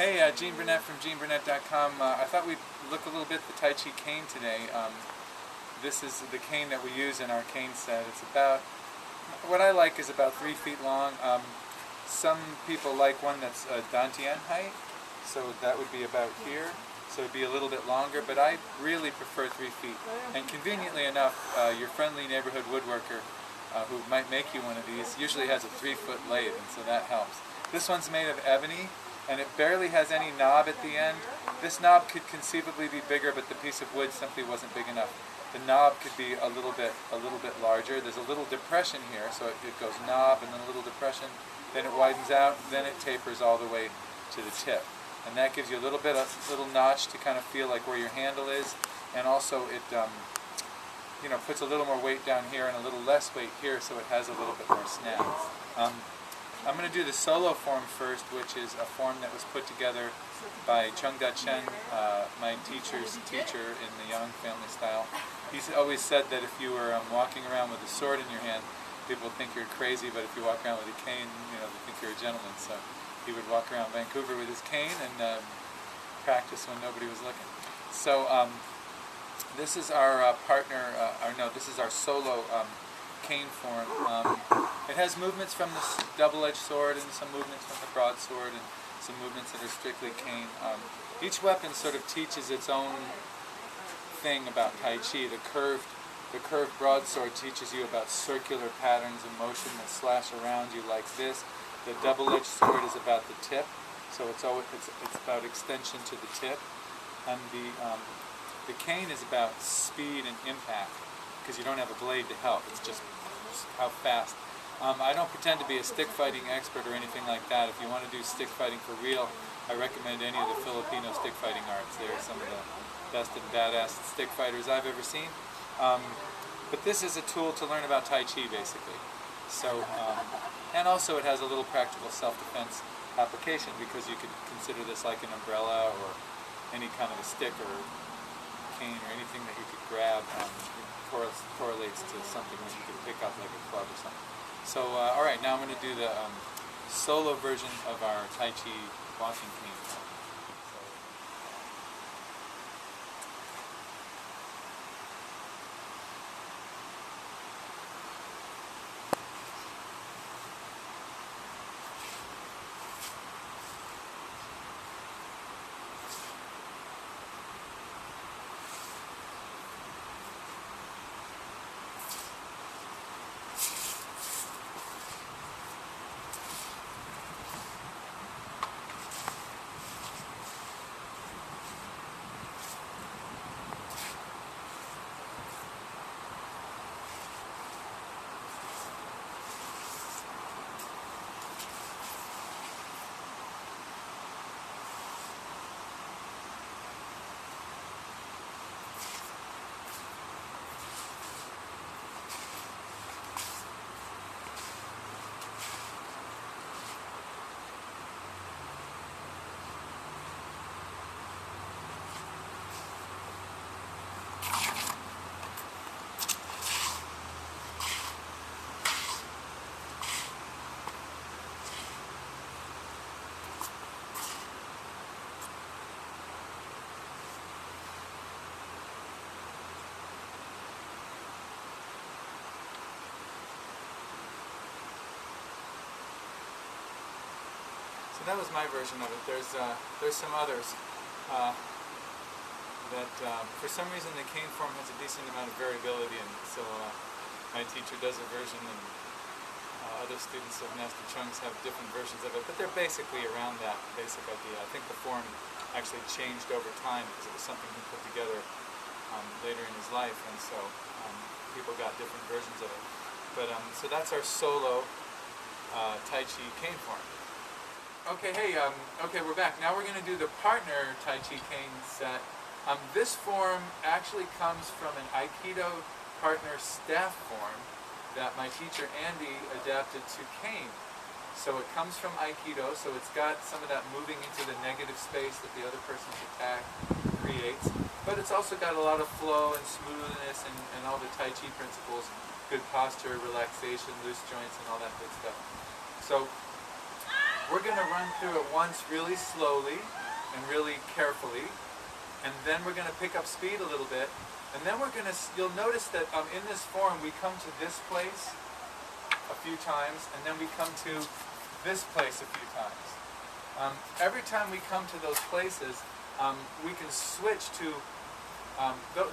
Hey, Gene Burnett from GeneBurnett.com. I thought we'd look a little bit at the Tai Chi Cane today. This is the cane that we use in our cane set. It's about, what I like is about 3 feet long. Some people like one that's Ta-Tchen height, so that would be about here. So it'd be a little bit longer, but I really prefer 3 feet. And conveniently enough, your friendly neighborhood woodworker who might make you one of these usually has a 3-foot lathe, and so that helps. This one's made of ebony, and it barely has any knob at the end. This knob could conceivably be bigger, but the piece of wood simply wasn't big enough. The knob could be a little bit larger. There's a little depression here, so it goes knob and then a little depression, then it widens out, then it tapers all the way to the tip. And that gives you a little notch to kind of feel like where your handle is, and also it puts a little more weight down here and a little less weight here, so it has a little bit more snap. I'm going to do the solo form first, which is a form that was put together by Tchoung, my teacher's teacher in the Yang family style. He's always said that if you were walking around with a sword in your hand, people would think you're crazy, but if you walk around with a cane, they think you're a gentleman. So he would walk around Vancouver with his cane and practice when nobody was looking. So this is our this is our solo cane form. It has movements from the double-edged sword and some movements from the broadsword and some movements that are strictly cane. Each weapon sort of teaches its own thing about Tai Chi. The curved broadsword teaches you about circular patterns of motion that slash around you like this. The double-edged sword is about the tip, so it's about extension to the tip. And the cane is about speed and impact, because you don't have a blade to help. It's just how fast. I don't pretend to be a stick fighting expert or anything like that. If you want to do stick fighting for real, I recommend any of the Filipino stick fighting arts. They're some of the best and badass stick fighters I've ever seen. But this is a tool to learn about Tai Chi, basically. So, and also it has a little practical self-defense application, because you could consider this like an umbrella or any kind of a stick or cane or anything that you could grab. Correlates to something that you could pick up like a club or something. So, alright, now I'm going to do the solo version of our Tai Chi walking cane. So that was my version of it. There's some others that for some reason the cane form has a decent amount of variability, and so my teacher does a version, and other students of Master Tchoung's have different versions of it, but they're basically around that basic idea. I think the form actually changed over time because it was something he put together later in his life, and so people got different versions of it. But so that's our solo Tai Chi cane form. Okay, hey, okay, we're back. Now we're going to do the partner Tai Chi Cane set. This form actually comes from an Aikido Partner Staff Form that my teacher Andy adapted to cane. So it comes from Aikido, so it's got some of that moving into the negative space that the other person's attack creates, but it's also got a lot of flow and smoothness and all the Tai Chi principles, good posture, relaxation, loose joints, and all that good stuff. So we're going to run through it once really slowly and really carefully, and then we're going to pick up speed a little bit, and then we're going to, you'll notice that in this form we come to this place a few times, and then we come to this place a few times. Every time we come to those places, we can switch to,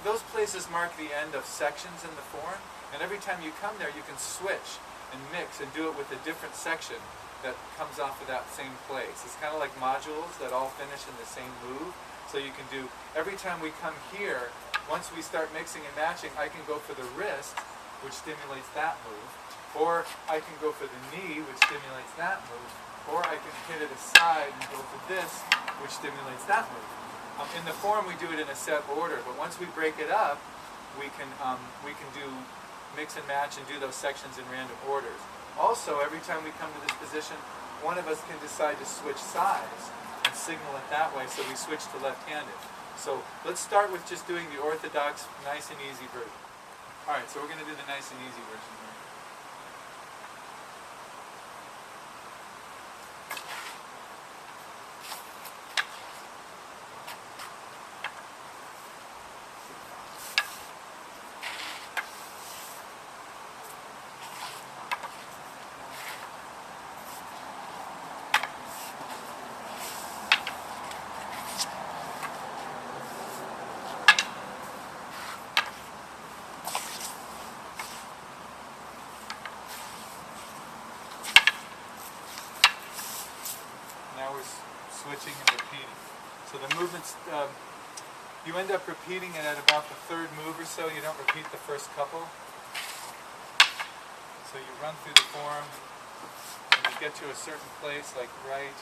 those places mark the end of sections in the form, and every time you come there you can switch and mix and do it with a different section that comes off of that same place. It's kind of like modules that all finish in the same move. So you can do, every time we come here, once we start mixing and matching, I can go for the wrist, which stimulates that move, or I can go for the knee, which stimulates that move, or I can hit it aside and go for this, which stimulates that move. In the form we do it in a set order, but once we break it up, we can do mix and match and do those sections in random orders. Also, every time we come to this position, one of us can decide to switch sides and signal it that way, so we switch to left-handed. So let's start with just doing the orthodox, nice and easy version. Alright, so we're going to do the nice and easy version here. Now we're switching and repeating. So the movements, you end up repeating it at about the third move or so. You don't repeat the first couple. So you run through the form and you get to a certain place like right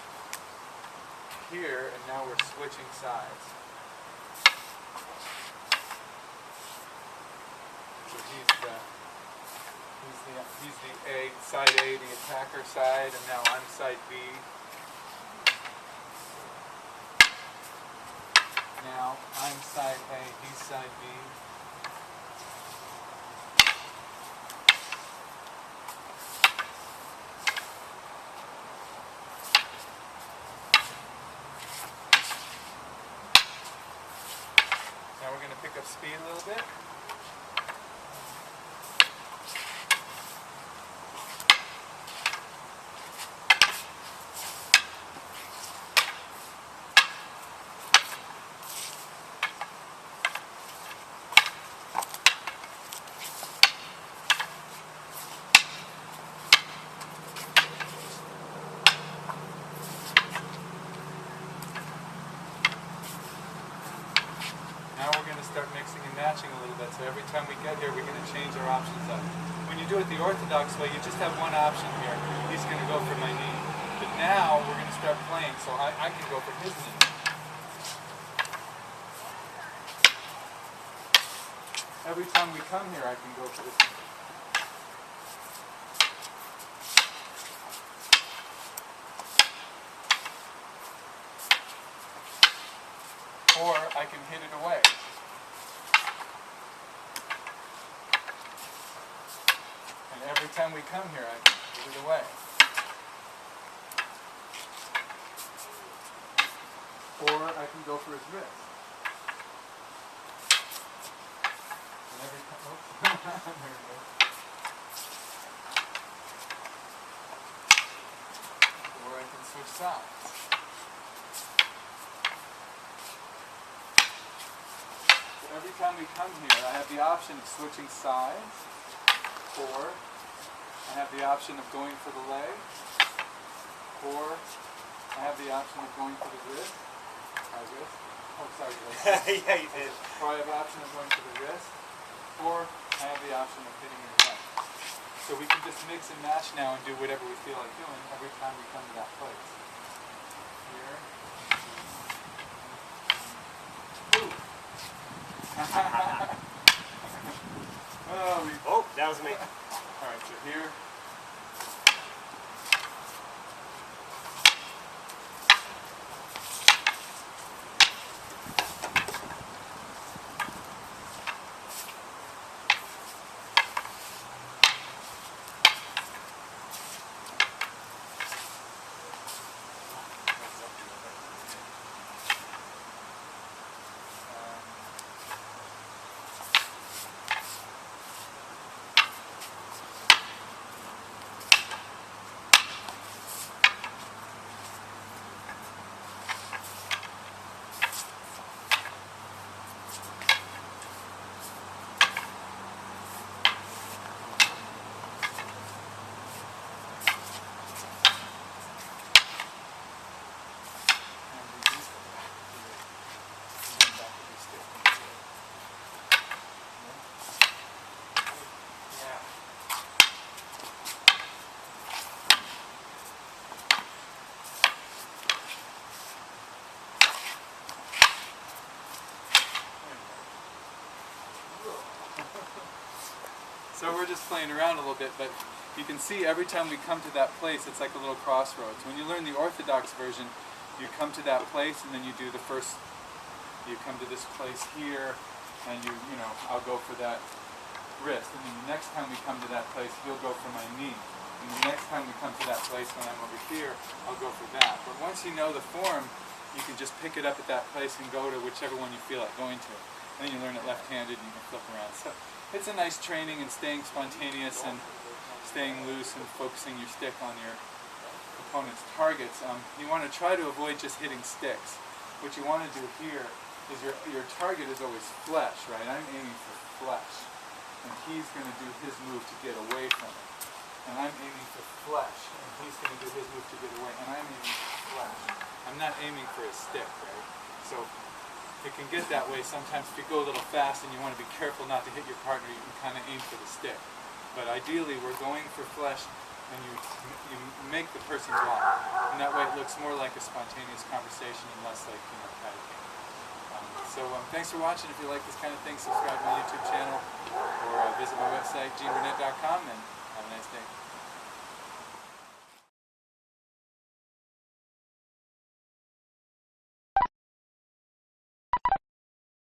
here, and now we're switching sides. So he's the A, side A, the attacker side, and now I'm side B. Now I'm side A, he's side B. Now we're going to pick up speed a little bit. Now we're going to start mixing and matching a little bit, so every time we get here we're going to change our options up. When you do it the orthodox way, you just have one option here. He's going to go for my knee. But now we're going to start playing, so I can go for his knee. Every time we come here I can go for this knee. Or I can hit it away. And every time we come here, I can hit it away. Or I can go for his wrist. And every time, oops, there we go. Or I can switch sides. Every time we come here, I have the option of switching sides, or I have the option of going for the leg, or I have the option of going for the wrist. Oh, sorry, leg. Yeah, you did. Or I have the option of going for the wrist, or I have the option of hitting your head. So we can just mix and match now and do whatever we feel like doing every time we come to that place. Here. Ooh. Oh, that was me. Alright, so here. So we're just playing around a little bit, but you can see every time we come to that place, it's like a little crossroads. When you learn the orthodox version, you come to that place and then you do the first, you come to this place here, and you know, I'll go for that wrist. And then the next time we come to that place, he'll go for my knee. And the next time we come to that place when I'm over here, I'll go for that. But once you know the form, you can just pick it up at that place and go to whichever one you feel like going to. And then you learn it left-handed and you can flip around. So it's a nice training in staying spontaneous and staying loose and focusing your stick on your opponent's targets. You want to try to avoid just hitting sticks. What you want to do here is your target is always flesh, right? I'm aiming for flesh. And he's going to do his move to get away from it. And I'm aiming for flesh. And he's going to do his move to get away. And I'm aiming for flesh. I'm not aiming for a stick, right? So it can get that way sometimes. If you go a little fast and you want to be careful not to hit your partner, you can kind of aim for the stick. But ideally, we're going for flesh, and you make the person block. And that way it looks more like a spontaneous conversation and less like, you know, Tai Chi. Thanks for watching. If you like this kind of thing, subscribe to my YouTube channel or visit my website, GeneBurnett.com, and have a nice day.